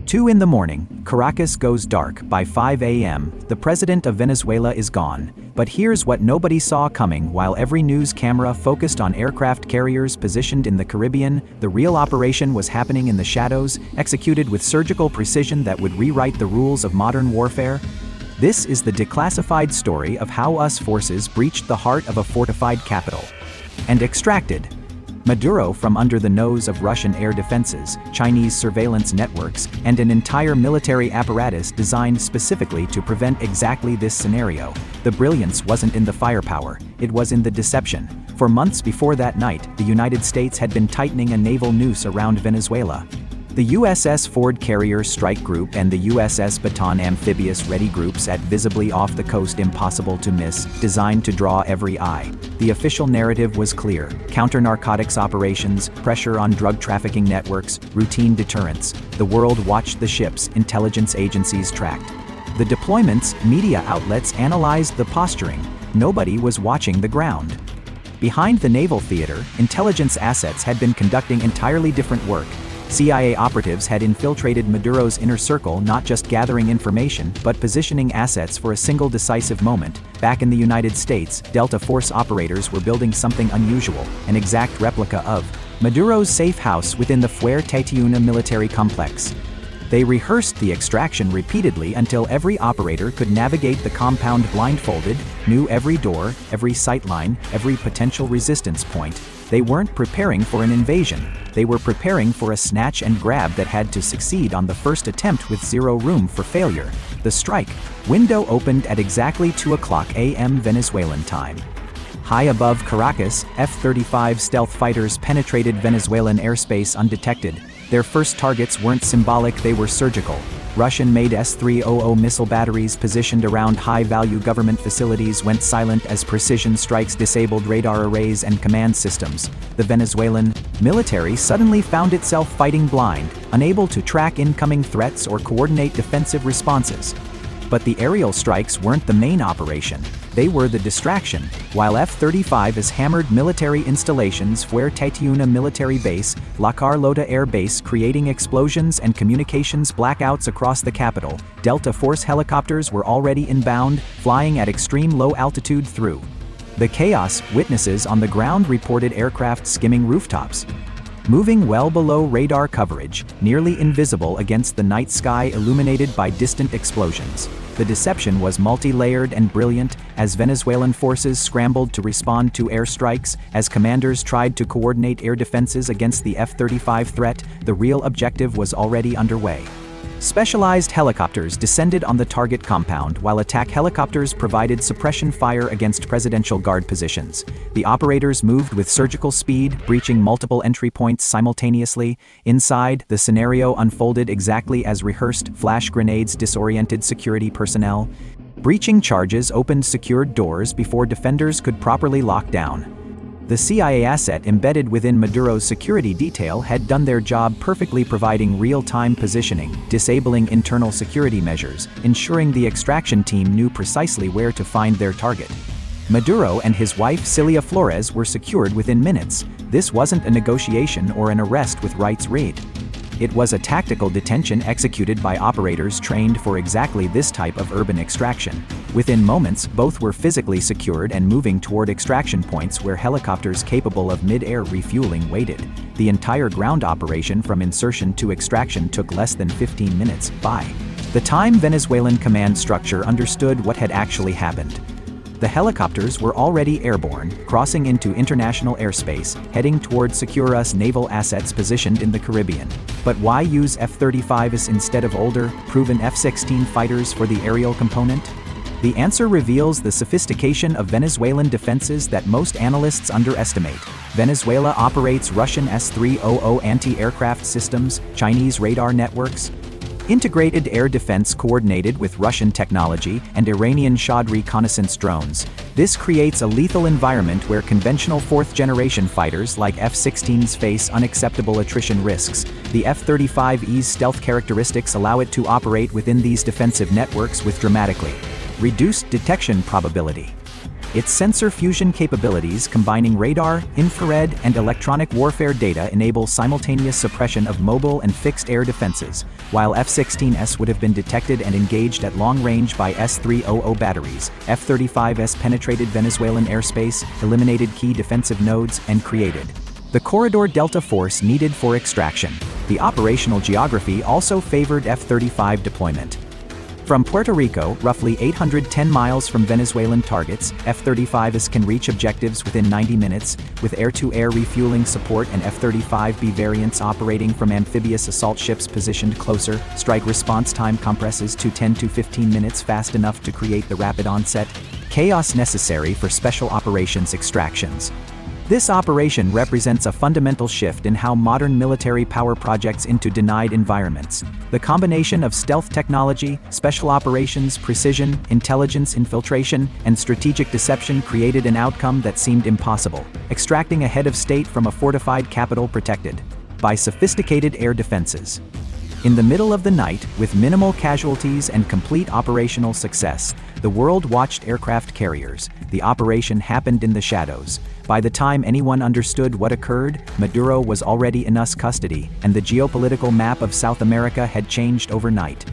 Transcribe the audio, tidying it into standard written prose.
2 in the morning, Caracas goes dark. By 5 a.m., the president of Venezuela is gone. But here's what nobody saw coming. While every news camera focused on aircraft carriers positioned in the Caribbean, the real operation was happening in the shadows, executed with surgical precision that would rewrite the rules of modern warfare. This is the declassified story of how US forces breached the heart of a fortified capital and extracted Maduro from under the nose of Russian air defenses, Chinese surveillance networks, and an entire military apparatus designed specifically to prevent exactly this scenario. The brilliance wasn't in the firepower, it was in the deception. For months before that night, the United States had been tightening a naval noose around Venezuela. The USS Ford Carrier Strike Group and the USS Baton Amphibious Ready Groups at visibly off the coast, impossible to miss, designed to draw every eye. The official narrative was clear: counter-narcotics operations, pressure on drug trafficking networks, routine deterrence. The world watched the ships, intelligence agencies tracked the deployments, media outlets analyzed the posturing. Nobody was watching the ground. Behind the naval theater, intelligence assets had been conducting entirely different work. CIA operatives had infiltrated Maduro's inner circle, not just gathering information, but positioning assets for a single decisive moment. Back in the United States, Delta Force operators were building something unusual, an exact replica of Maduro's safe house within the Fuerte military complex. They rehearsed the extraction repeatedly until every operator could navigate the compound blindfolded, knew every door, every sightline, every potential resistance point. They weren't preparing for an invasion. They were preparing for a snatch and grab that had to succeed on the first attempt with zero room for failure. The strike window opened at exactly 2:00 a.m. Venezuelan time. High above Caracas, F-35 stealth fighters penetrated Venezuelan airspace undetected. Their first targets weren't symbolic, they were surgical. Russian-made S-300 missile batteries positioned around high-value government facilities went silent as precision strikes disabled radar arrays and command systems. The Venezuelan military suddenly found itself fighting blind, unable to track incoming threats or coordinate defensive responses. But the aerial strikes weren't the main operation. They were the distraction. While F-35s hammered military installations, Fuerte military base, La Carlota air base, creating explosions and communications blackouts across the capital, Delta Force helicopters were already inbound, flying at extreme low altitude through the chaos. Witnesses on the ground reported aircraft skimming rooftops, moving well below radar coverage, nearly invisible against the night sky illuminated by distant explosions. The deception was multi-layered and brilliant. As Venezuelan forces scrambled to respond to airstrikes, as commanders tried to coordinate air defenses against the F-35 threat, the real objective was already underway. Specialized helicopters descended on the target compound, while attack helicopters provided suppression fire against presidential guard positions. The operators moved with surgical speed, breaching multiple entry points simultaneously. Inside, the scenario unfolded exactly as rehearsed. Flash grenades disoriented security personnel. Breaching charges opened secured doors before defenders could properly lock down. The CIA asset embedded within Maduro's security detail had done their job perfectly, providing real-time positioning, disabling internal security measures, ensuring the extraction team knew precisely where to find their target. Maduro and his wife Cilia Flores were secured within minutes. This wasn't a negotiation or an arrest with rights raid. It was a tactical detention executed by operators trained for exactly this type of urban extraction. Within moments, both were physically secured and moving toward extraction points where helicopters capable of mid-air refueling waited. The entire ground operation from insertion to extraction took less than 15 minutes. By the time Venezuelan command structure understood what had actually happened, the helicopters were already airborne, crossing into international airspace, heading toward secure US naval assets positioned in the Caribbean. But why use F-35s instead of older, proven F-16 fighters for the aerial component? The answer reveals the sophistication of Venezuelan defenses that most analysts underestimate. Venezuela operates Russian S-300 anti-aircraft systems, Chinese radar networks, integrated air defense coordinated with Russian technology, and Iranian Shahd reconnaissance drones. This creates a lethal environment where conventional fourth-generation fighters like F-16s face unacceptable attrition risks. The F-35E's stealth characteristics allow it to operate within these defensive networks with dramatically reduced detection probability. Its sensor fusion capabilities combining radar, infrared, and electronic warfare data enable simultaneous suppression of mobile and fixed air defenses, while F-16S would have been detected and engaged at long range by S-300 batteries. F-35S penetrated Venezuelan airspace, eliminated key defensive nodes, and created the corridor delta force needed for extraction. The operational geography also favored F-35 deployment. From Puerto Rico, roughly 810 miles from Venezuelan targets, F-35s can reach objectives within 90 minutes, with air-to-air refueling support and F-35B variants operating from amphibious assault ships positioned closer. Strike response time compresses to 10 to 15 minutes, fast enough to create the rapid onset chaos necessary for special operations extractions. This operation represents a fundamental shift in how modern military power projects into denied environments. The combination of stealth technology, special operations, precision, intelligence infiltration, and strategic deception created an outcome that seemed impossible: extracting a head of state from a fortified capital protected by sophisticated air defenses. In the middle of the night, with minimal casualties and complete operational success, the world watched aircraft carriers. The operation happened in the shadows. By the time anyone understood what occurred, Maduro was already in US custody, and the geopolitical map of South America had changed overnight.